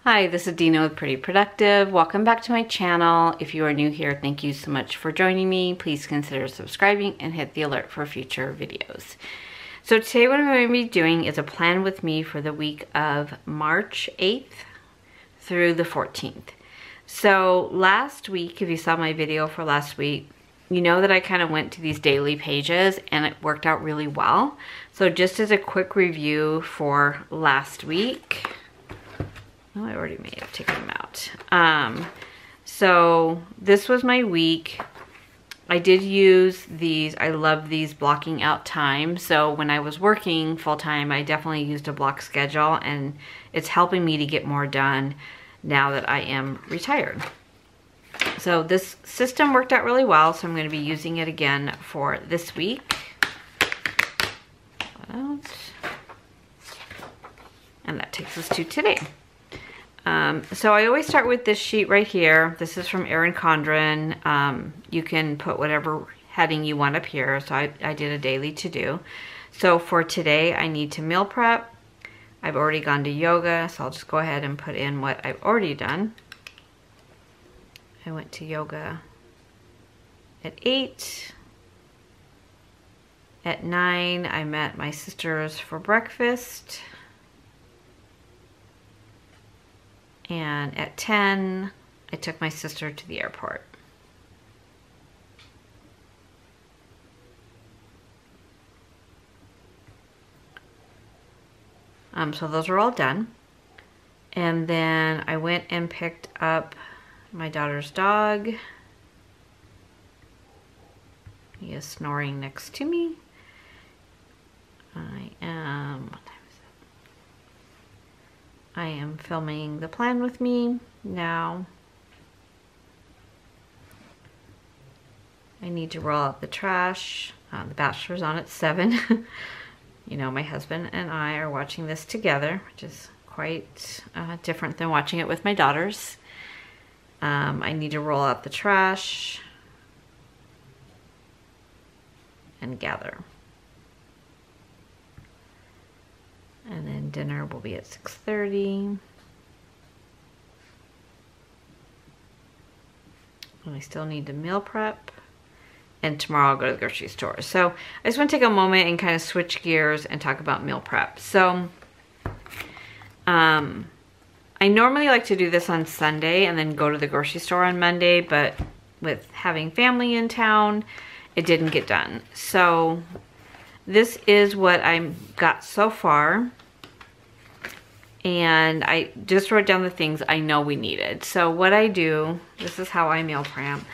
Hi, this is Dina with Pretty Productive. Welcome back to my channel. If you are new here, thank you so much for joining me. Please consider subscribing and hit the alert for future videos. So today what I'm going to be doing is a plan with me for the week of March 8th through the 14th. So last week, if you saw my video for last week, you know that I kind of went to these daily pages and it worked out really well. So just as a quick review for last week, oh, I already may have taken them out. So this was my week. I did use these, I love these blocking out time. So when I was working full time, I definitely used a block schedule and it's helping me to get more done now that I am retired. So this system worked out really well, so I'm going to be using it again for this week. And that takes us to today. So I always start with this sheet right here. This is from Erin Condren. You can put whatever heading you want up here. So I did a daily to-do. So for today, I need to meal prep. I've already gone to yoga, so I'll just go ahead and put in what I've already done. I went to yoga at 8. At 9, I met my sisters for breakfast. And at 10, I took my sister to the airport. So those are all done. And then I went and picked up my daughter's dog. He is snoring next to me. What time is it? I am filming the plan with me now. I need to roll out the trash. The Bachelor's on at 7. You know, my husband and I are watching this together, which is quite different than watching it with my daughters. I need to roll out the trash and gather. And then dinner will be at 6:30. And I still need to meal prep. And tomorrow I'll go to the grocery store. So I just want to take a moment and kind of switch gears and talk about meal prep. So I normally like to do this on Sunday and then go to the grocery store on Monday, but with having family in town, it didn't get done. So this is what I've got so far. And I just wrote down the things I know we needed. So what I do, this is how I meal plan.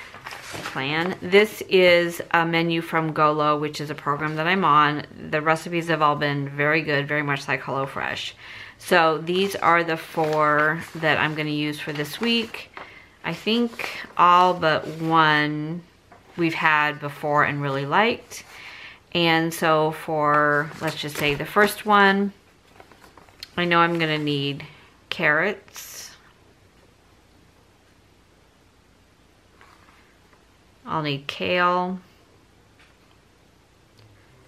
This is a menu from Golo, which is a program that I'm on. The recipes have all been very good, very much like HelloFresh. So these are the 4 that I'm going to use for this week. I think all but one we've had before and really liked. And so for, let's just say the first one, I know I'm going to need carrots. I'll need kale.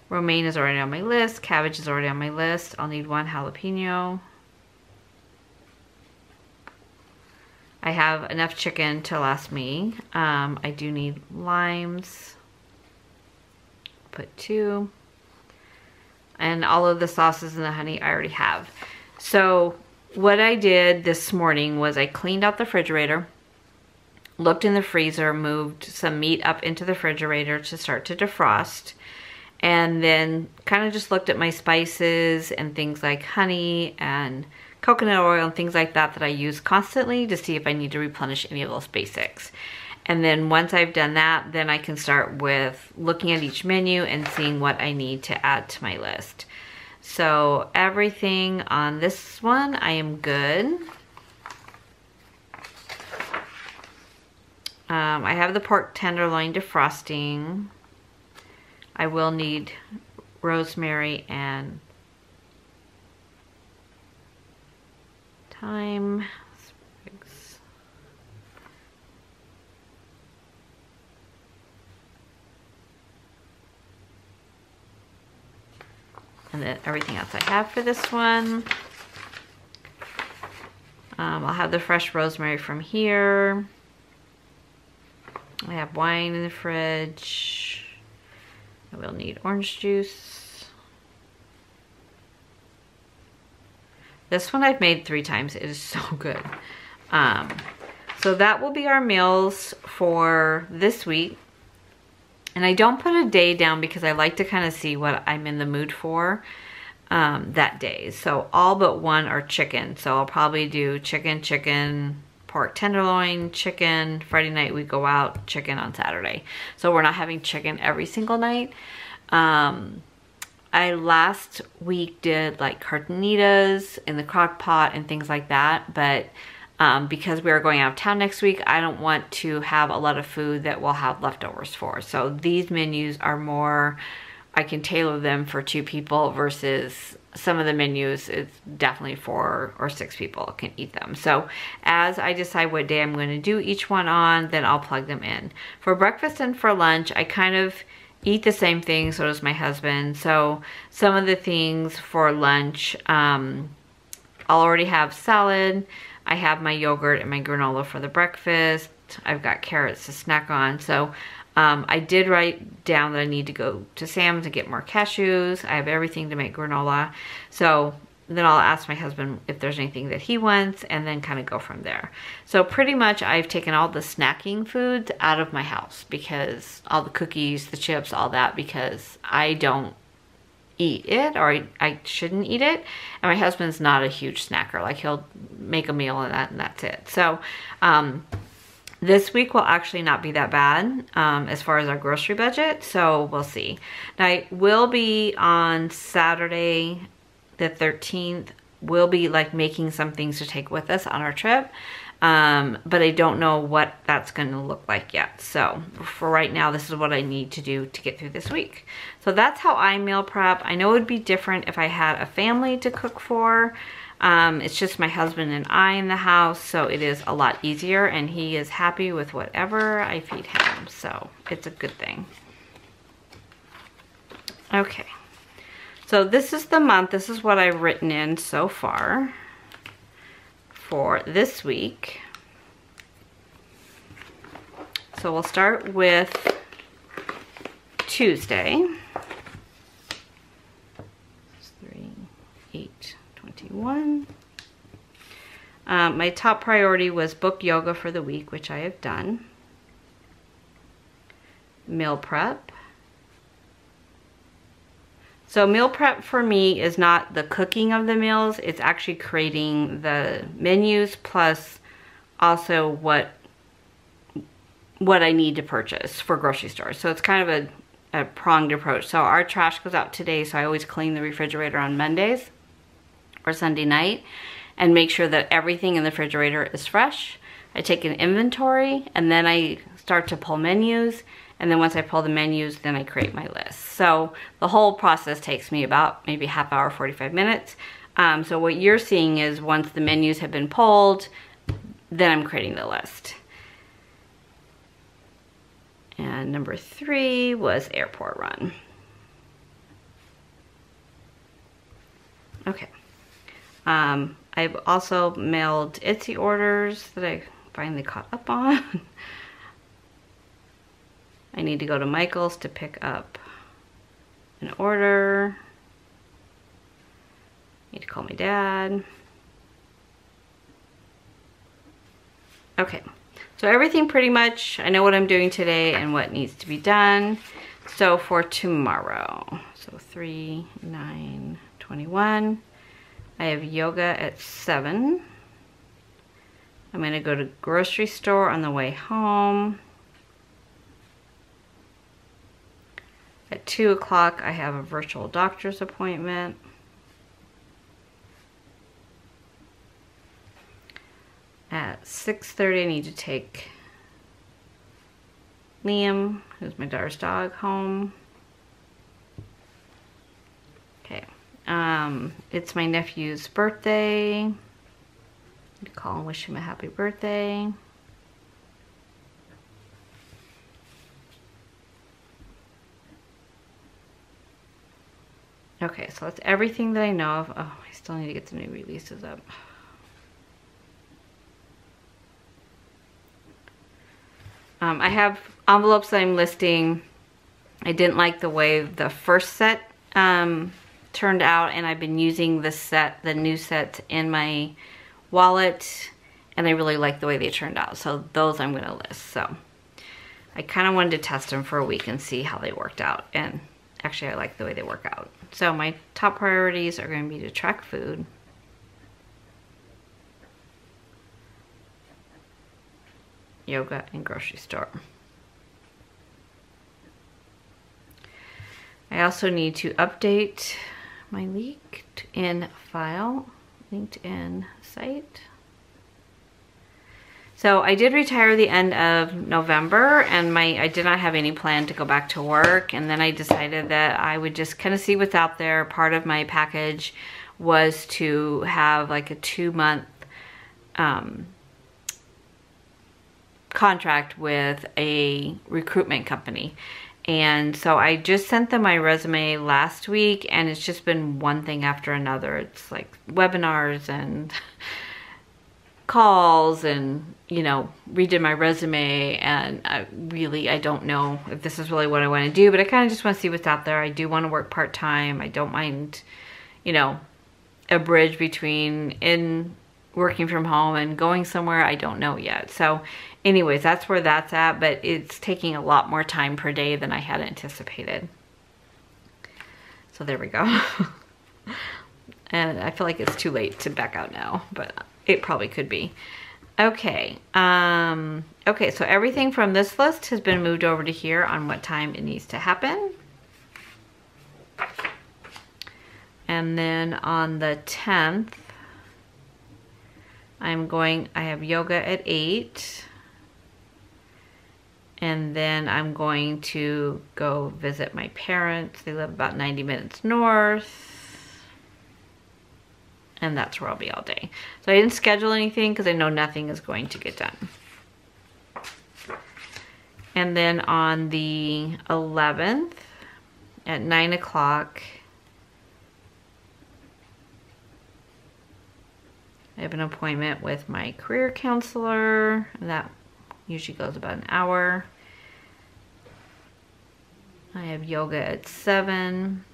Romaine is already on my list. Cabbage is already on my list. I'll need 1 jalapeno. I have enough chicken to last me. I do need limes. Put 2. And all of the sauces and the honey I already have. So what I did this morning was I cleaned out the refrigerator, looked in the freezer, moved some meat up into the refrigerator to start to defrost, and then kind of just looked at my spices and things like honey and coconut oil and things like that that I use constantly to see if I need to replenish any of those basics. And then once I've done that, then I can start with looking at each menu and seeing what I need to add to my list. So everything on this one, I am good. I have the pork tenderloin defrosting. I will need rosemary and thyme. And then everything else I have for this one. I'll have the fresh rosemary from here. I have wine in the fridge. I will need orange juice. This one I've made 3 times. It is so good. So that will be our meals for this week. And I don't put a day down because I like to kind of see what I'm in the mood for that day. So all but one are chicken. So I'll probably do chicken, pork tenderloin, chicken. Friday night we go out, chicken on Saturday. So we're not having chicken every single night. I last week did like carnitas in the crock pot and things like that. But because we are going out of town next week, I don't want to have a lot of food that we'll have leftovers for. So these menus are more, I can tailor them for 2 people versus some of the menus, it's definitely 4 or 6 people can eat them. So as I decide what day I'm going to do each one on, then I'll plug them in. For breakfast and for lunch, I kind of eat the same thing, so does my husband. So some of the things for lunch, I'll already have salad. I have my yogurt and my granola for the breakfast. I've got carrots to snack on. So I did write down that I need to go to Sam's and get more cashews. I have everything to make granola. So then I'll ask my husband if there's anything that he wants and then kind of go from there. So pretty much I've taken all the snacking foods out of my house, because all the cookies, the chips, all that, because I don't eat it, or I shouldn't eat it. And my husband's not a huge snacker. Like, he'll make a meal and that's it. So this week will actually not be that bad as far as our grocery budget, so we'll see. Now, I will be on Saturday the 13th, we'll be like making some things to take with us on our trip, but I don't know what that's going to look like yet. So for right now, this is what I need to do to get through this week. So that's how I meal prep. I know it would be different if I had a family to cook for. It's just my husband and I in the house, so it is a lot easier, and he is happy with whatever I feed him, so it's a good thing. Okay, so this is the month. This is what I've written in so far for this week. So we'll start with Tuesday. 3/8/21. My top priority was book yoga for the week, which I have done. Meal prep. So meal prep for me is not the cooking of the meals, it's actually creating the menus, plus also what I need to purchase for grocery stores. So it's kind of a pronged approach. So our trash goes out today, so I always clean the refrigerator on Mondays or Sunday night and make sure that everything in the refrigerator is fresh. I take an inventory and then I start to pull menus, and then once I pull the menus, then I create my list. So the whole process takes me about maybe half hour, 45 minutes. So what you're seeing is once the menus have been pulled, then I'm creating the list. And number 3 was airport run. Okay. I've also mailed Etsy orders that I finally caught up on. I need to go to Michael's to pick up an order. Need to call my dad. Okay, so everything pretty much, I know what I'm doing today and what needs to be done. So for tomorrow, so 3/9/21, I have yoga at 7. I'm gonna go to grocery store on the way home. At 2 o'clock, I have a virtual doctor's appointment. At 6:30, I need to take Liam, who's my daughter's dog, home. Okay, it's my nephew's birthday. I need to call and wish him a happy birthday. Okay, so that's everything that I know of. Oh, I still need to get some new releases up. I have envelopes that I'm listing. I didn't like the way the first set turned out, and I've been using the new set in my wallet, and I really like the way they turned out. So those I'm gonna list. So I kind of wanted to test them for a week and see how they worked out, and actually I like the way they work out. So my top priorities are going to be to track food, yoga, and grocery store. I also need to update my LinkedIn site. So I did retire the end of November, and I did not have any plan to go back to work. And then I decided that I would just kind of see what's out there. Part of my package was to have like a 2-month contract with a recruitment company. And so I just sent them my resume last week, and it's just been one thing after another. It's like webinars and calls and, you know, redid my resume, and I don't know if this is really what I want to do, but I kind of just want to see what's out there. I do want to work part-time. I don't mind, you know, a bridge between working from home and going somewhere. I don't know yet. So anyways, that's where that's at, but it's taking a lot more time per day than I had anticipated. So there we go. And I feel like it's too late to back out now, but it probably could be. Okay. Okay, so everything from this list has been moved over to here on what time it needs to happen. And then on the 10th, I have yoga at 8. And then I'm going to go visit my parents. They live about 90 minutes north. And that's where I'll be all day. So I didn't schedule anything because I know nothing is going to get done. And then on the 11th at 9 o'clock, I have an appointment with my career counselor. And that usually goes about an hour. I have yoga at 7.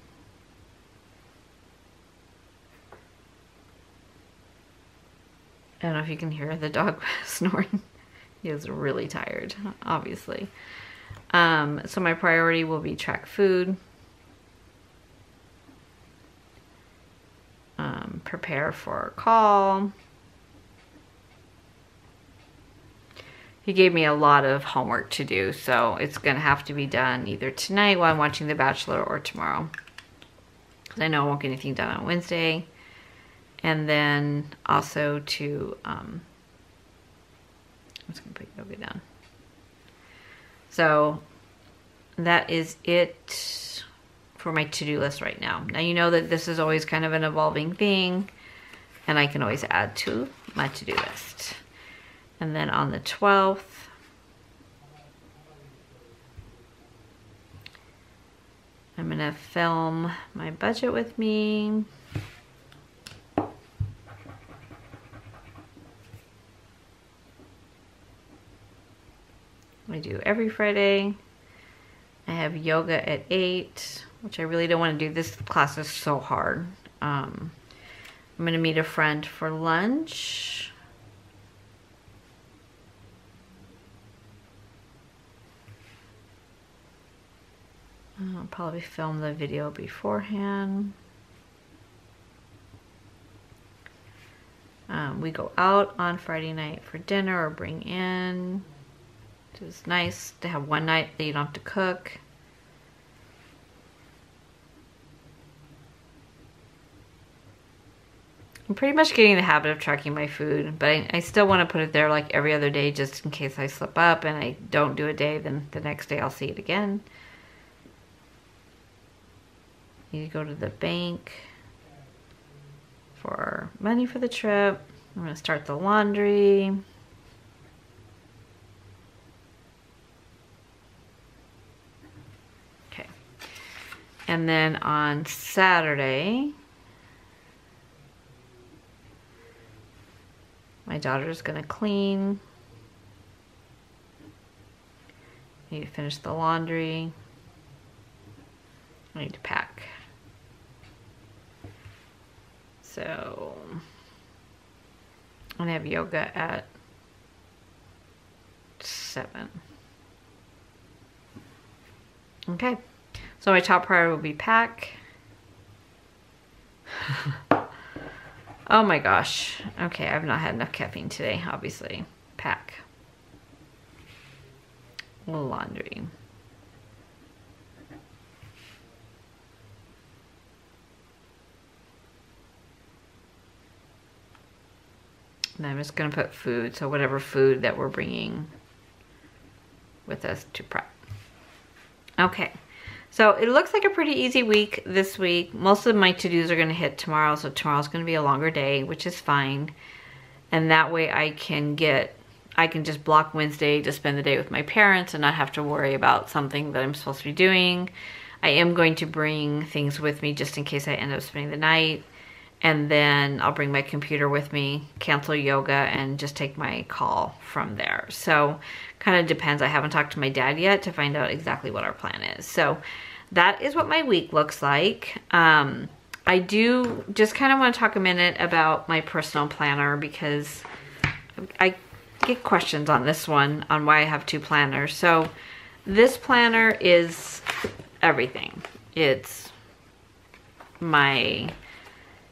I don't know if you can hear the dog snoring. He is really tired, obviously. So my priority will be track food, prepare for a call. He gave me a lot of homework to do, so it's gonna have to be done either tonight while I'm watching The Bachelor or tomorrow, because I know I won't get anything done on Wednesday. And then also to, I'm just gonna put yoga down. So that is it for my to-do list right now. Now you know that this is always kind of an evolving thing, and I can always add to my to-do list. And then on the 12th, I'm gonna film my budget with me. I do every Friday. I have yoga at 8, which I really don't want to do. This class is so hard. I'm going to meet a friend for lunch. I'll probably film the video beforehand. We go out on Friday night for dinner or bring in. It's nice to have one night that you don't have to cook. I'm pretty much getting the habit of tracking my food, but I still want to put it there like every other day just in case I slip up and I don't do a day, then the next day I'll see it again. Need to go to the bank for money for the trip. I'm going to start the laundry. And then on Saturday, my daughter's gonna clean. I need to finish the laundry. I need to pack. So, I have yoga at 7. Okay, so my top priority will be pack. Oh my gosh. Okay, I've not had enough caffeine today, obviously. Pack. Laundry. And I'm just going to put food, so whatever food that we're bringing with us to prep. Okay, so it looks like a pretty easy week this week. Most of my to-dos are going to hit tomorrow, so tomorrow's going to be a longer day, which is fine. And that way I can just block Wednesday to spend the day with my parents and not have to worry about something that I'm supposed to be doing. I am going to bring things with me just in case I end up spending the night. And then I'll bring my computer with me, cancel yoga, and just take my call from there. So kind of depends. I haven't talked to my dad yet to find out exactly what our plan is. So that is what my week looks like. I do just kind of want to talk a minute about my personal planner because I get questions on this one, on why I have 2 planners. So this planner is everything. It's my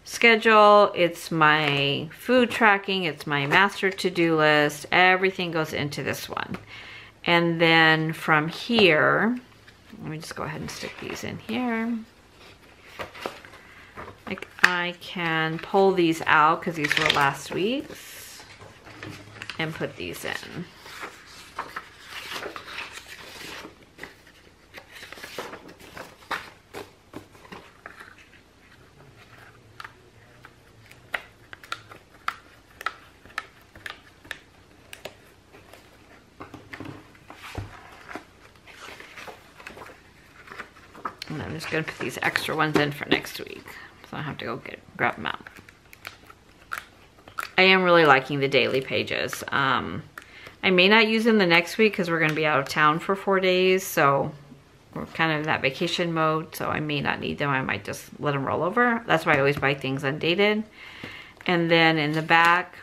schedule, it's my food tracking, it's my master to-do list, everything goes into this one. And then from here, let me just go ahead and stick these in here. Like I can pull these out because these were last week's and put these in. And I'm just going to put these extra ones in for next week, so I have to go grab them out. I am really liking the daily pages. I may not use them the next week because we're going to be out of town for 4 days, so we're kind of in that vacation mode, so I may not need them. I might just let them roll over. That's why I always buy things undated. And then in the back,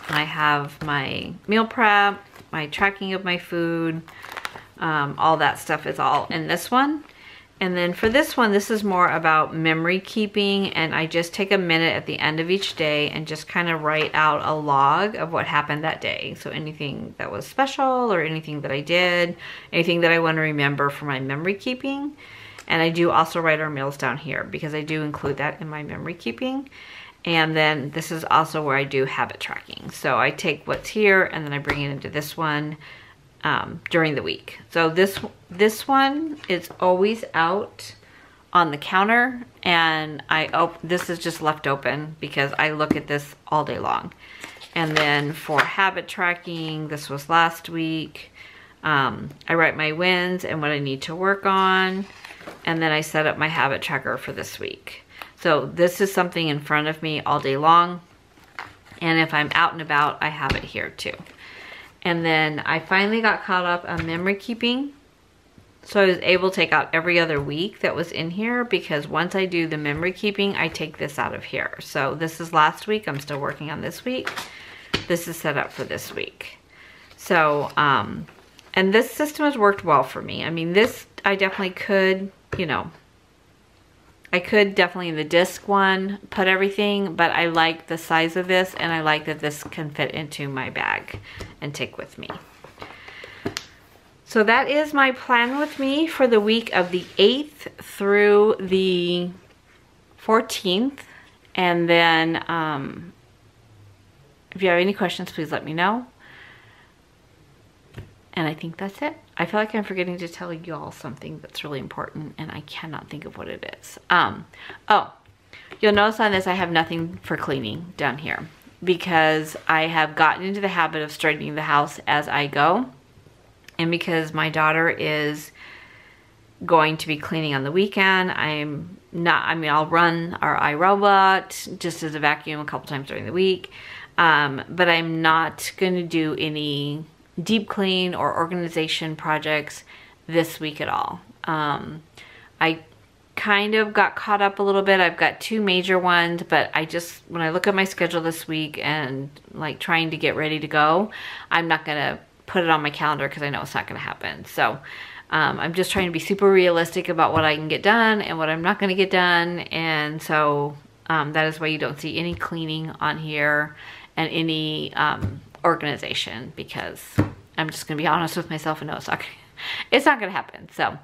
I have my meal prep, my tracking of my food, all that stuff is all in this one. And then for this one, this is more about memory keeping, and I just take a minute at the end of each day and just kind of write out a log of what happened that day. So anything that was special or anything that I did, anything that I want to remember for my memory keeping. And I do also write our meals down here because I do include that in my memory keeping. And then this is also where I do habit tracking. So I take what's here and then I bring it into this one during the week. So this one is always out on the counter, and this is just left open because I look at this all day long. And then for habit tracking, this was last week. I write my wins and what I need to work on, and then I set up my habit tracker for this week. So this is something in front of me all day long, and if I'm out and about, I have it here too. And then I finally got caught up on memory keeping. So I was able to take out every other week that was in here, because once I do the memory keeping, I take this out of here. So this is last week. I'm still working on this week. This is set up for this week. So, and this system has worked well for me. I mean, this, I definitely could, you know, I could definitely in the disc one put everything, but I like the size of this, and I like that this can fit into my bag and take with me. So that is my plan with me for the week of the 8th through the 14th. And then if you have any questions, please let me know. And I think that's it. I feel like I'm forgetting to tell you all something that's really important, and I cannot think of what it is. Oh, you'll notice on this I have nothing for cleaning down here because I have gotten into the habit of straightening the house as I go. And because my daughter is going to be cleaning on the weekend, I'll run our iRobot just as a vacuum a couple times during the week. But I'm not going to do any deep clean or organization projects this week at all. I kind of got caught up a little bit. I've got 2 major ones, but when I look at my schedule this week and like trying to get ready to go, I'm not gonna put it on my calendar because I know it's not gonna happen. So I'm just trying to be super realistic about what I can get done and what I'm not gonna get done. And so that is why you don't see any cleaning on here and any organization, because I'm just gonna be honest with myself and know it's not gonna happen. So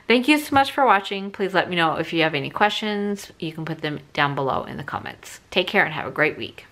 thank you so much for watching. Please let me know if you have any questions. You can put them down below in the comments. Take care and have a great week.